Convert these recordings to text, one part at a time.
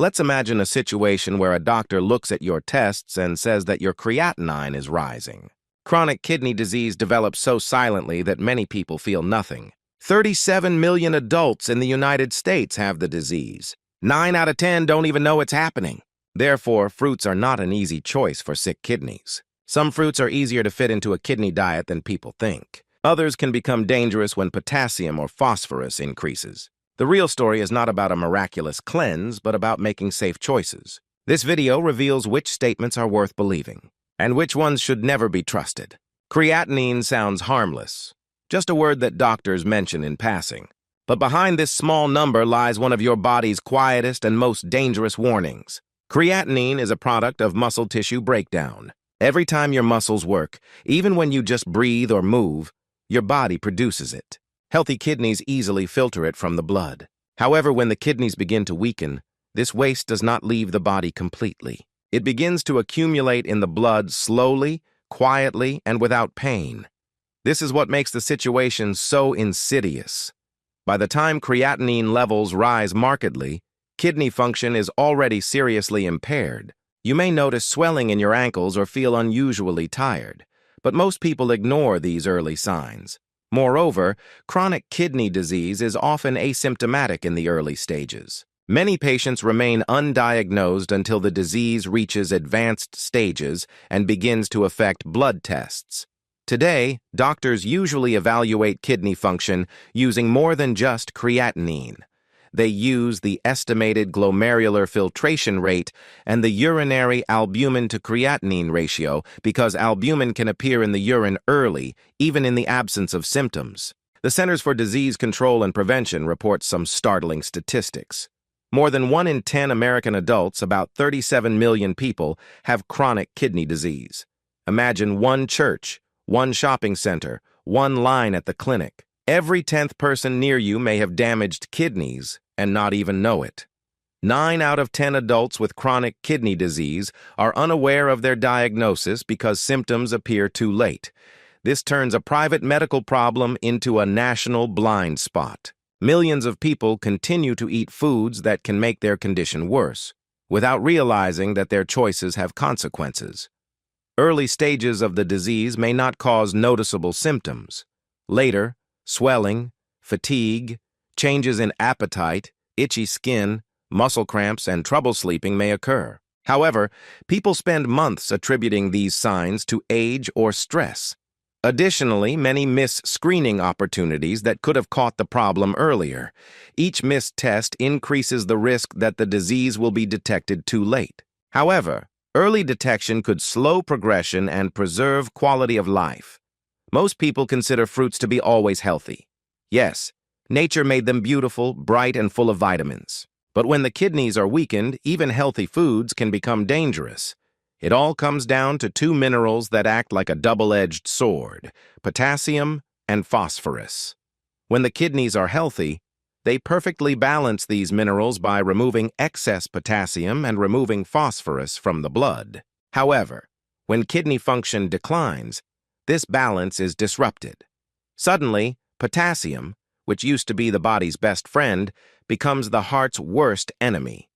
Let's imagine a situation where a doctor looks at your tests and says that your creatinine is rising. Chronic kidney disease develops so silently that many people feel nothing. 37 million adults in the United States have the disease. 9 out of 10 don't even know it's happening. Therefore, fruits are not an easy choice for sick kidneys. Some fruits are easier to fit into a kidney diet than people think. Others can become dangerous when potassium or phosphorus increases. The real story is not about a miraculous cleanse, but about making safe choices. This video reveals which statements are worth believing, and which ones should never be trusted. Creatinine sounds harmless, just a word that doctors mention in passing. But behind this small number lies one of your body's quietest and most dangerous warnings. Creatinine is a product of muscle tissue breakdown. Every time your muscles work, even when you just breathe or move, your body produces it. Healthy kidneys easily filter it from the blood. However, when the kidneys begin to weaken, this waste does not leave the body completely. It begins to accumulate in the blood slowly, quietly, and without pain. This is what makes the situation so insidious. By the time creatinine levels rise markedly, kidney function is already seriously impaired. You may notice swelling in your ankles or feel unusually tired, but most people ignore these early signs. Moreover, chronic kidney disease is often asymptomatic in the early stages. Many patients remain undiagnosed until the disease reaches advanced stages and begins to affect blood tests. Today, doctors usually evaluate kidney function using more than just creatinine. They use the estimated glomerular filtration rate and the urinary albumin to creatinine ratio because albumin can appear in the urine early, even in the absence of symptoms. The Centers for Disease Control and Prevention reports some startling statistics. More than 1 in 10 American adults, about 37 million people, have chronic kidney disease. Imagine one church, one shopping center, one line at the clinic. Every 10th person near you may have damaged kidneys and not even know it. 9 out of 10 adults with chronic kidney disease are unaware of their diagnosis because symptoms appear too late. This turns a private medical problem into a national blind spot. Millions of people continue to eat foods that can make their condition worse, without realizing that their choices have consequences. Early stages of the disease may not cause noticeable symptoms. Later, swelling, fatigue, changes in appetite, itchy skin, muscle cramps, and trouble sleeping may occur. However, people spend months attributing these signs to age or stress. Additionally, many miss screening opportunities that could have caught the problem earlier. Each missed test increases the risk that the disease will be detected too late. However, early detection could slow progression and preserve quality of life. Most people consider fruits to be always healthy. Yes, nature made them beautiful, bright, and full of vitamins. But when the kidneys are weakened, even healthy foods can become dangerous. It all comes down to 2 minerals that act like a double-edged sword: potassium and phosphorus. When the kidneys are healthy, they perfectly balance these minerals by removing excess potassium and removing phosphorus from the blood. However, when kidney function declines, this balance is disrupted. Suddenly, potassium, which used to be the body's best friend, becomes the heart's worst enemy.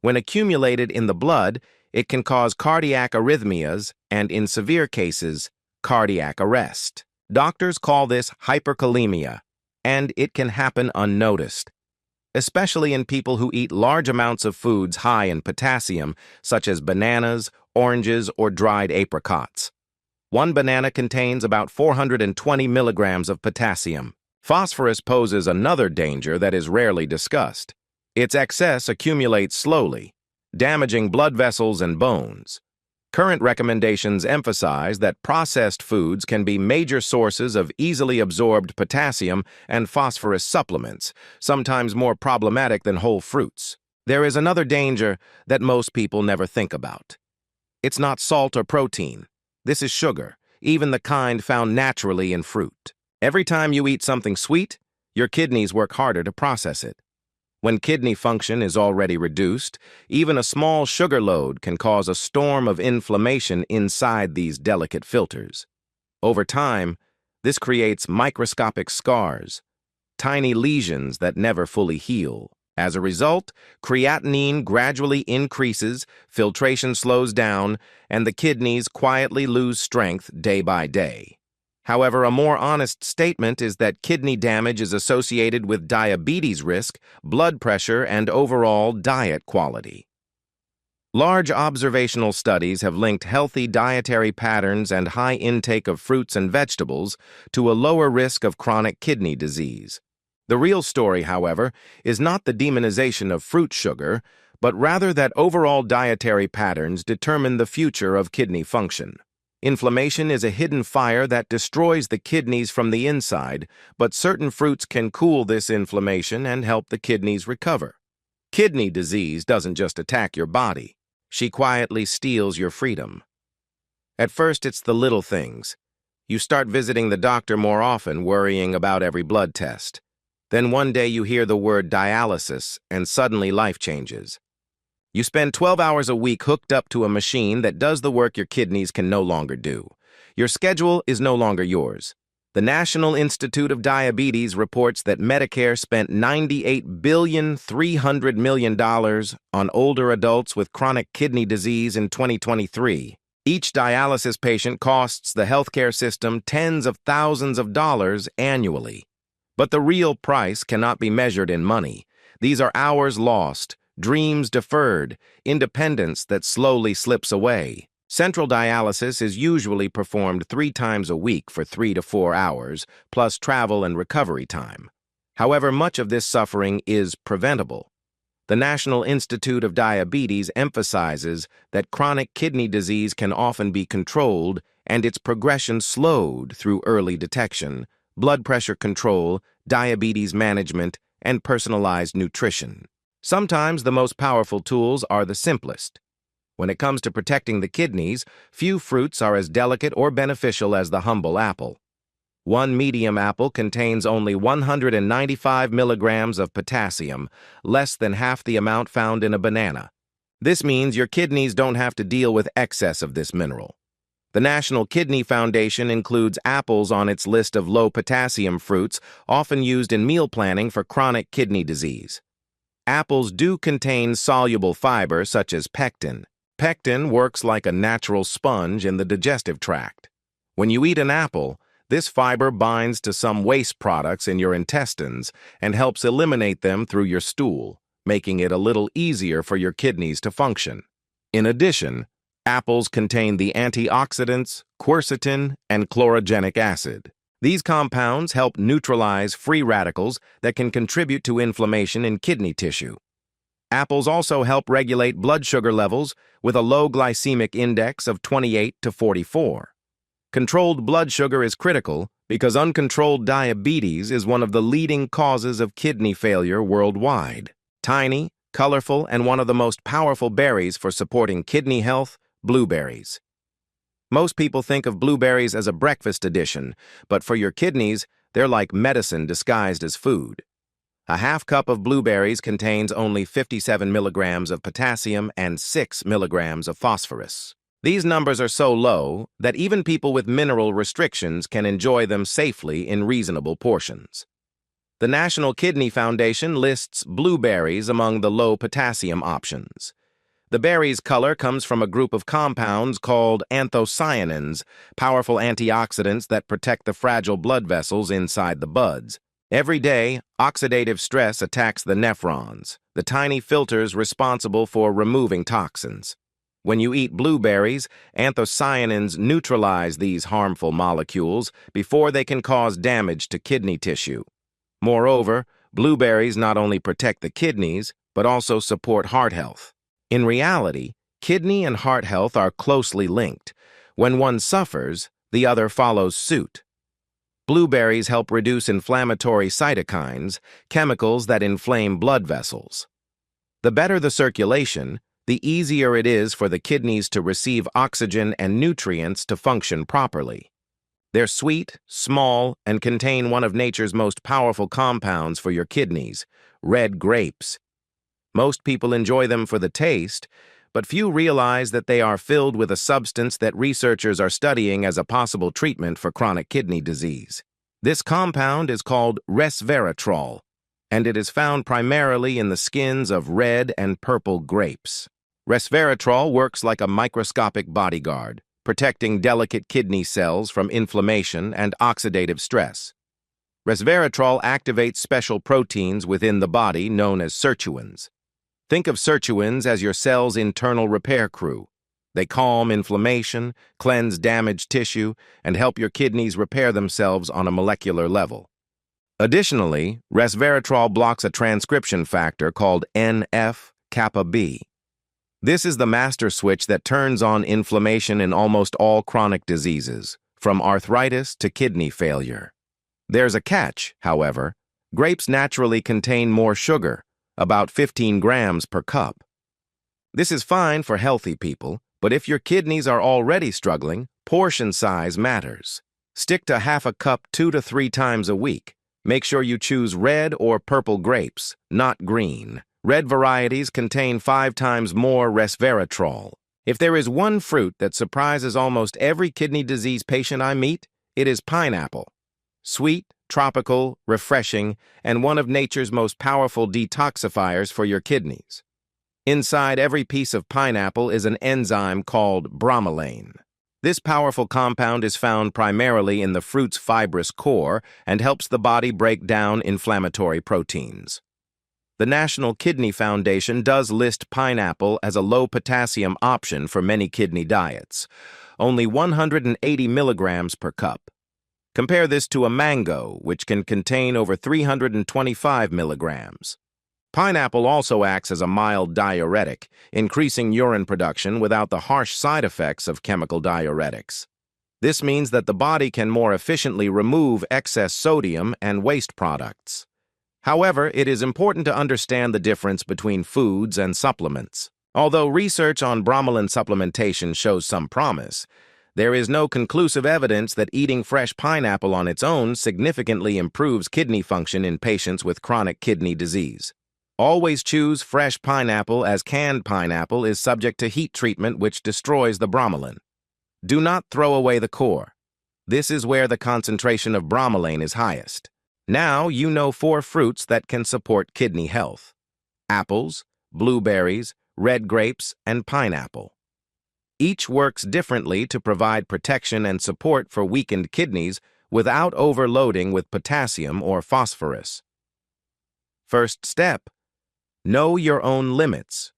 When accumulated in the blood, it can cause cardiac arrhythmias and, in severe cases, cardiac arrest. Doctors call this hyperkalemia, and it can happen unnoticed, especially in people who eat large amounts of foods high in potassium, such as bananas, oranges, or dried apricots. One banana contains about 420 milligrams of potassium. Phosphorus poses another danger that is rarely discussed. Its excess accumulates slowly, damaging blood vessels and bones. Current recommendations emphasize that processed foods can be major sources of easily absorbed potassium and phosphorus supplements, sometimes more problematic than whole fruits. There is another danger that most people never think about. It's not salt or protein. This is sugar, even the kind found naturally in fruit. Every time you eat something sweet, your kidneys work harder to process it. When kidney function is already reduced, even a small sugar load can cause a storm of inflammation inside these delicate filters. Over time, this creates microscopic scars, tiny lesions that never fully heal. As a result, creatinine gradually increases, filtration slows down, and the kidneys quietly lose strength day by day. However, a more honest statement is that kidney damage is associated with diabetes risk, blood pressure, and overall diet quality. Large observational studies have linked healthy dietary patterns and high intake of fruits and vegetables to a lower risk of chronic kidney disease. The real story, however, is not the demonization of fruit sugar, but rather that overall dietary patterns determine the future of kidney function. Inflammation is a hidden fire that destroys the kidneys from the inside, but certain fruits can cool this inflammation and help the kidneys recover. Kidney disease doesn't just attack your body. She quietly steals your freedom. At first, it's the little things. You start visiting the doctor more often, worrying about every blood test. Then one day you hear the word dialysis, and suddenly life changes. You spend 12 hours a week hooked up to a machine that does the work your kidneys can no longer do. Your schedule is no longer yours. The National Institute of Diabetes reports that Medicare spent $98.3 billion on older adults with chronic kidney disease in 2023. Each dialysis patient costs the healthcare system tens of thousands of dollars annually. But the real price cannot be measured in money. These are hours lost, dreams deferred, independence that slowly slips away. Central dialysis is usually performed 3 times a week for 3 to 4 hours, plus travel and recovery time. However, much of this suffering is preventable. The National Institute of Diabetes emphasizes that chronic kidney disease can often be controlled and its progression slowed through early detection, blood pressure control, diabetes management, and personalized nutrition. Sometimes the most powerful tools are the simplest. When it comes to protecting the kidneys, few fruits are as delicate or beneficial as the humble apple. One medium apple contains only 195 milligrams of potassium, less than half the amount found in a banana. This means your kidneys don't have to deal with excess of this mineral. The National Kidney Foundation includes apples on its list of low-potassium fruits, often used in meal planning for chronic kidney disease. Apples do contain soluble fiber such as pectin. Pectin works like a natural sponge in the digestive tract. When you eat an apple, this fiber binds to some waste products in your intestines and helps eliminate them through your stool, making it a little easier for your kidneys to function. In addition, apples contain the antioxidants, quercetin, and chlorogenic acid. These compounds help neutralize free radicals that can contribute to inflammation in kidney tissue. Apples also help regulate blood sugar levels with a low glycemic index of 28 to 44. Controlled blood sugar is critical because uncontrolled diabetes is one of the leading causes of kidney failure worldwide. Tiny, colorful, and one of the most powerful berries for supporting kidney health, blueberries. Most people think of blueberries as a breakfast addition, but for your kidneys, they're like medicine disguised as food. A half cup of blueberries contains only 57 milligrams of potassium and 6 milligrams of phosphorus. These numbers are so low that even people with mineral restrictions can enjoy them safely in reasonable portions. The National Kidney Foundation lists blueberries among the low-potassium options. The berry's color comes from a group of compounds called anthocyanins, powerful antioxidants that protect the fragile blood vessels inside the buds. Every day, oxidative stress attacks the nephrons, the tiny filters responsible for removing toxins. When you eat blueberries, anthocyanins neutralize these harmful molecules before they can cause damage to kidney tissue. Moreover, blueberries not only protect the kidneys, but also support heart health. In reality, kidney and heart health are closely linked. When one suffers, the other follows suit. Blueberries help reduce inflammatory cytokines, chemicals that inflame blood vessels. The better the circulation, the easier it is for the kidneys to receive oxygen and nutrients to function properly. They're sweet, small, and contain one of nature's most powerful compounds for your kidneys, red grapes. Most people enjoy them for the taste, but few realize that they are filled with a substance that researchers are studying as a possible treatment for chronic kidney disease. This compound is called resveratrol. and it is found primarily in the skins of red and purple grapes. Resveratrol works like a microscopic bodyguard, protecting delicate kidney cells from inflammation and oxidative stress. Resveratrol activates special proteins within the body known as sirtuins. Think of sirtuins as your cell's internal repair crew. They calm inflammation, cleanse damaged tissue, and help your kidneys repair themselves on a molecular level. Additionally, resveratrol blocks a transcription factor called NF-kappa B. This is the master switch that turns on inflammation in almost all chronic diseases, from arthritis to kidney failure. There's a catch, however. Grapes naturally contain more sugar, about 15 grams per cup. This is fine for healthy people, but if your kidneys are already struggling, portion size matters. Stick to half a cup 2 to 3 times a week. Make sure you choose red or purple grapes, not green. Red varieties contain 5 times more resveratrol. If there is one fruit that surprises almost every kidney disease patient I meet, it is pineapple. Sweet, tropical, refreshing, and one of nature's most powerful detoxifiers for your kidneys. Inside every piece of pineapple is an enzyme called bromelain. This powerful compound is found primarily in the fruit's fibrous core and helps the body break down inflammatory proteins. The National Kidney Foundation does list pineapple as a low-potassium option for many kidney diets, only 180 milligrams per cup. Compare this to a mango, which can contain over 325 milligrams. Pineapple also acts as a mild diuretic, increasing urine production without the harsh side effects of chemical diuretics. This means that the body can more efficiently remove excess sodium and waste products. However, it is important to understand the difference between foods and supplements. Although research on bromelain supplementation shows some promise, there is no conclusive evidence that eating fresh pineapple on its own significantly improves kidney function in patients with chronic kidney disease. Always choose fresh pineapple, as canned pineapple is subject to heat treatment which destroys the bromelain. Do not throw away the core. This is where the concentration of bromelain is highest. Now you know 4 fruits that can support kidney health: apples, blueberries, red grapes, and pineapple. Each works differently to provide protection and support for weakened kidneys without overloading with potassium or phosphorus. First step: know your own limits.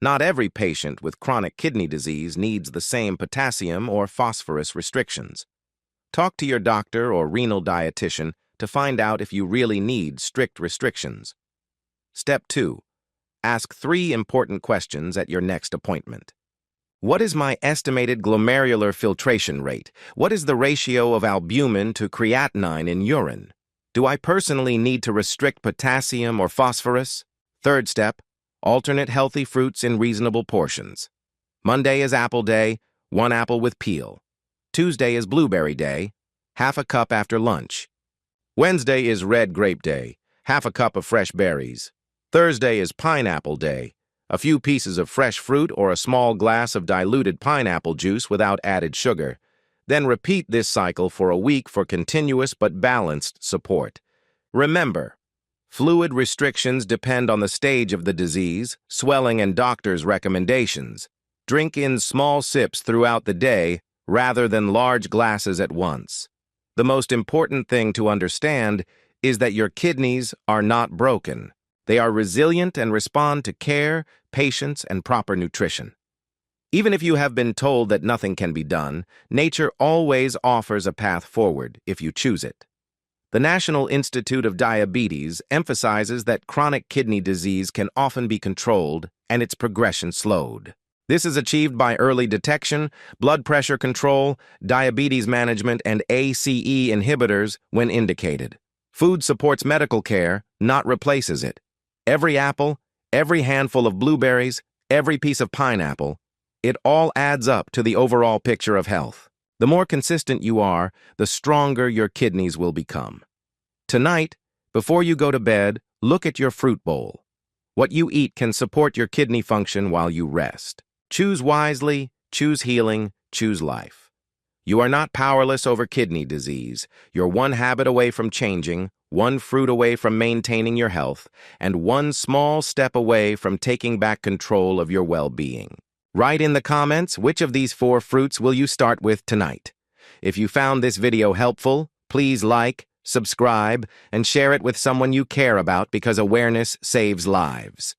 Not every patient with chronic kidney disease needs the same potassium or phosphorus restrictions. Talk to your doctor or renal dietitian to find out if you really need strict restrictions. Step 2. Ask 3 important questions at your next appointment. What is my estimated glomerular filtration rate? What is the ratio of albumin to creatinine in urine? Do I personally need to restrict potassium or phosphorus? Third step, alternate healthy fruits in reasonable portions. Monday is apple day, 1 apple with peel. Tuesday is blueberry day, half a cup after lunch. Wednesday is red grape day, half a cup of fresh berries. Thursday is pineapple day, a few pieces of fresh fruit or a small glass of diluted pineapple juice without added sugar. Then repeat this cycle for a week for continuous but balanced support. Remember, fluid restrictions depend on the stage of the disease, swelling, and doctor's recommendations. Drink in small sips throughout the day rather than large glasses at once. The most important thing to understand is that your kidneys are not broken. They are resilient and respond to care, patience, and proper nutrition. Even if you have been told that nothing can be done, nature always offers a path forward if you choose it. The National Institute of Diabetes emphasizes that chronic kidney disease can often be controlled and its progression slowed. This is achieved by early detection, blood pressure control, diabetes management, and ACE inhibitors when indicated. Food supports medical care, not replaces it. Every apple, every handful of blueberries, every piece of pineapple, it all adds up to the overall picture of health. The more consistent you are, the stronger your kidneys will become. Tonight, before you go to bed, look at your fruit bowl. What you eat can support your kidney function while you rest. Choose wisely, choose healing, choose life. You are not powerless over kidney disease. You're one habit away from changing, one fruit away from maintaining your health, and one small step away from taking back control of your well-being. Write in the comments which of these 4 fruits will you start with tonight. If you found this video helpful, please like, subscribe, and share it with someone you care about because awareness saves lives.